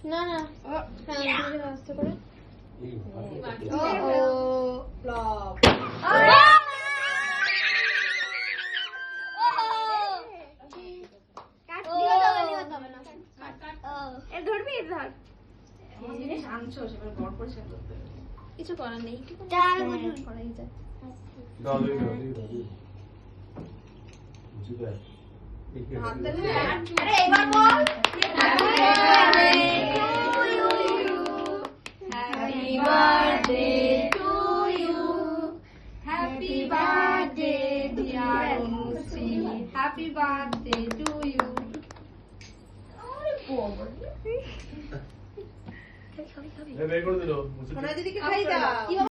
না না হ্যাঁ আস্তে করে ফ্লপ ধরবি ধর জিনিস আনছো সেবার গড় পরিষ্কার করতে হবে কিছু করার নেই করাই যায় হাত দিলে আরে এবার বল happy birthday to you happy birthday dear Anushree happy birthday to you বের করে দিল দিদিকে খাই দাও